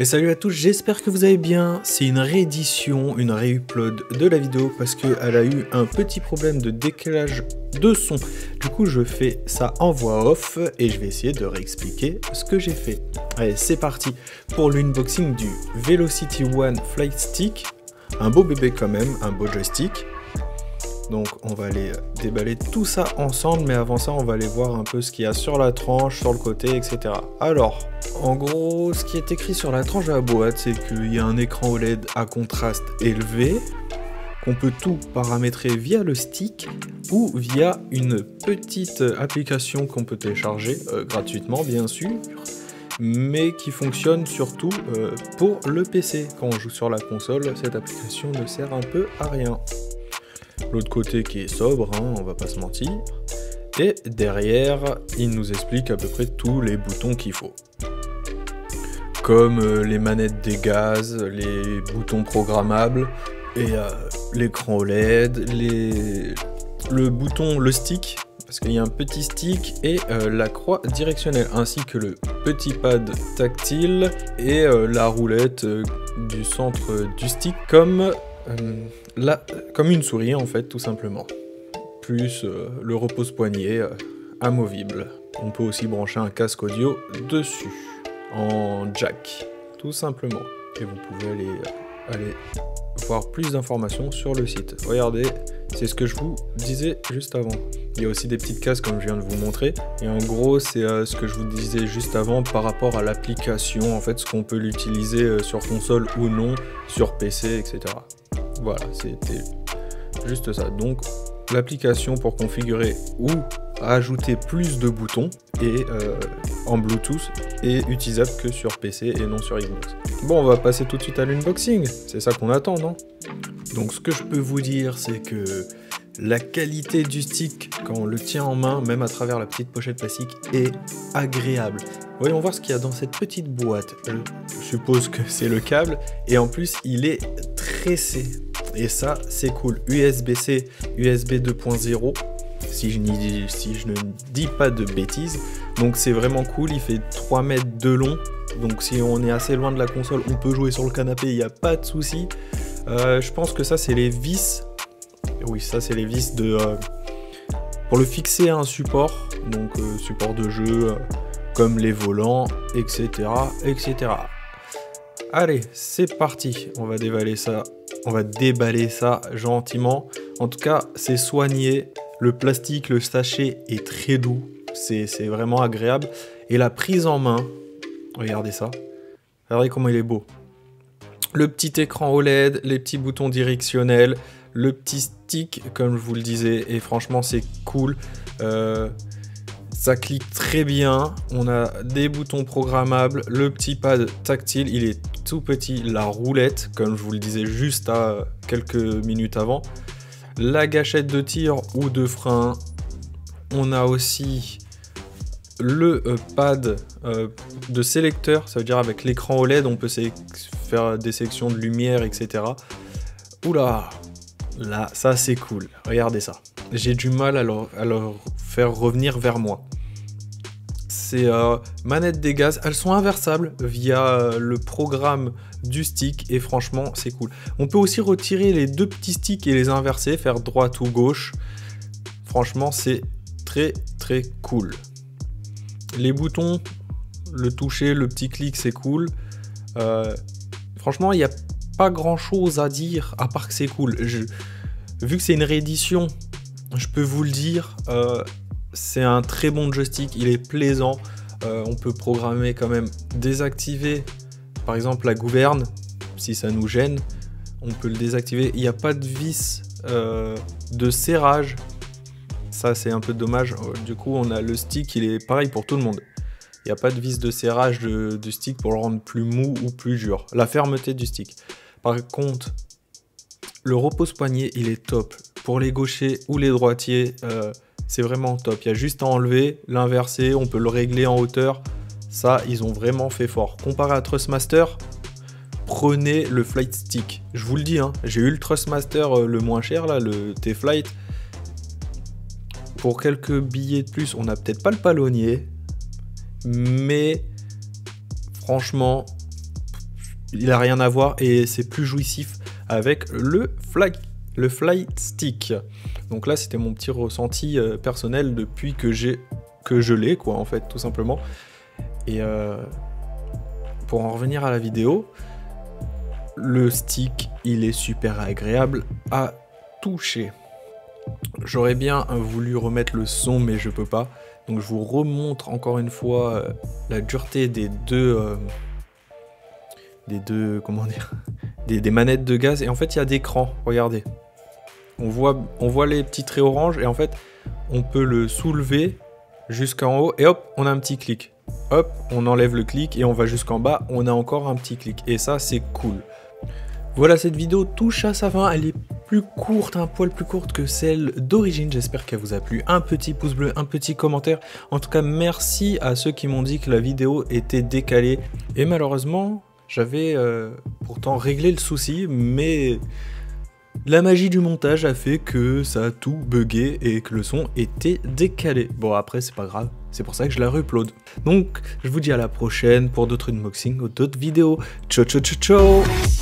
Et salut à tous, j'espère que vous allez bien. C'est une réédition, une réupload de la vidéo parce qu'elle a eu un petit problème de décalage de son. Du coup, je fais ça en voix off et je vais essayer de réexpliquer ce que j'ai fait. Allez, c'est parti pour l'unboxing du Velocity One Flight Stick. Un beau bébé quand même, un beau joystick. Donc on va aller déballer tout ça ensemble, mais avant ça on va aller voir un peu ce qu'il y a sur la tranche, sur le côté, etc. Alors, en gros, ce qui est écrit sur la tranche de la boîte, c'est qu'il y a un écran OLED à contraste élevé, qu'on peut tout paramétrer via le stick ou via une petite application qu'on peut télécharger gratuitement bien sûr, mais qui fonctionne surtout pour le PC. Quand on joue sur la console, cette application ne sert un peu à rien. L'autre côté qui est sobre, hein, on va pas se mentir. Et derrière, il nous explique à peu près tous les boutons qu'il faut. Comme les manettes des gaz, les boutons programmables, et l'écran OLED, le stick, parce qu'il y a un petit stick, et la croix directionnelle, ainsi que le petit pad tactile, et la roulette du centre du stick, comme une souris en fait, tout simplement. Plus le repose-poignet amovible. On peut aussi brancher un casque audio dessus, en jack, tout simplement. Et vous pouvez aller voir plus d'informations sur le site. Regardez, c'est ce que je vous disais juste avant. Il y a aussi des petites cases comme je viens de vous montrer. Et en gros, c'est ce que je vous disais juste avant par rapport à l'application, en fait, ce qu'on peut l'utiliser sur console ou non, sur PC, etc. Voilà, c'était juste ça. Donc, l'application pour configurer ou ajouter plus de boutons et en Bluetooth est utilisable que sur PC et non sur Xbox. Bon, on va passer tout de suite à l'unboxing. C'est ça qu'on attend, non? Donc, ce que je peux vous dire, c'est que la qualité du stick, quand on le tient en main, même à travers la petite pochette plastique, est agréable. Voyons voir ce qu'il y a dans cette petite boîte. Je suppose que c'est le câble. Et en plus, il est tressé. Et ça, c'est cool. USB-C, USB 2.0, si je ne dis pas de bêtises. Donc c'est vraiment cool, il fait 3 mètres de long. Donc si on est assez loin de la console, on peut jouer sur le canapé, il n'y a pas de souci. Je pense que ça, c'est les vis. Oui, ça, c'est les vis pour le fixer à un support. Donc support de jeu, comme les volants, etc., etc. Allez, c'est parti. On va déballer ça. On va déballer ça gentiment. En tout cas, c'est soigné. Le plastique, le sachet est très doux. C'est vraiment agréable. Et la prise en main, regardez ça. Regardez comment il est beau. Le petit écran OLED, les petits boutons directionnels, le petit stick, comme je vous le disais. Et franchement, c'est cool. Ça clique très bien. On a des boutons programmables. Le petit pad tactile, il est tout petit. La roulette, comme je vous le disais juste à quelques minutes avant. La gâchette de tir ou de frein. On a aussi le pad de sélecteur. Ça veut dire avec l'écran OLED, on peut faire des sélections de lumière, etc. Oula, là, ça c'est cool. Regardez ça. J'ai du mal à leur faire revenir vers moi. Ces manettes des gaz, elles sont inversables via le programme du stick et franchement c'est cool. On peut aussi retirer les deux petits sticks et les inverser, faire droite ou gauche. Franchement c'est très très cool. Les boutons, le toucher, le petit clic c'est cool. Franchement il n'y a pas grand chose à dire à part que c'est cool. Vu que c'est une réédition, je peux vous le dire, c'est un très bon joystick, il est plaisant. On peut programmer quand même, désactiver par exemple la gouverne, si ça nous gêne, on peut le désactiver. Il n'y a pas de vis de serrage, ça c'est un peu dommage. Du coup on a le stick, il est pareil pour tout le monde. Il n'y a pas de vis de serrage du stick pour le rendre plus mou ou plus dur. La fermeté du stick. Par contre, le repose-poignet, il est top. Pour les gauchers ou les droitiers, c'est vraiment top. Il y a juste à enlever, l'inverser, on peut le régler en hauteur. Ça, ils ont vraiment fait fort. Comparé à Thrustmaster, prenez le Flight Stick. Je vous le dis, hein, j'ai eu le Thrustmaster le moins cher, là, le T-Flight. Pour quelques billets de plus, on n'a peut-être pas le palonnier. Mais franchement, il a rien à voir et c'est plus jouissif avec le Flight Stick. Donc là, c'était mon petit ressenti personnel depuis que je l'ai, quoi, en fait, tout simplement. Et pour en revenir à la vidéo, le stick, il est super agréable à toucher. J'aurais bien voulu remettre le son, mais je peux pas. Donc je vous remontre encore une fois la dureté des deux comment dire, des manettes de gaz. Et en fait, il y a des crans, regardez. On voit les petits traits orange et en fait, on peut le soulever jusqu'en haut et hop, on a un petit clic. Hop, on enlève le clic et on va jusqu'en bas, on a encore un petit clic. Et ça, c'est cool. Voilà, cette vidéo touche à sa fin, elle est plus courte, un poil plus courte que celle d'origine, j'espère qu'elle vous a plu. Un petit pouce bleu, un petit commentaire, en tout cas merci à ceux qui m'ont dit que la vidéo était décalée. Et malheureusement, j'avais pourtant réglé le souci, mais la magie du montage a fait que ça a tout bugué et que le son était décalé. Bon après c'est pas grave, c'est pour ça que je la re-upload. Donc je vous dis à la prochaine pour d'autres unboxings ou d'autres vidéos. Ciao ciao ciao ciao.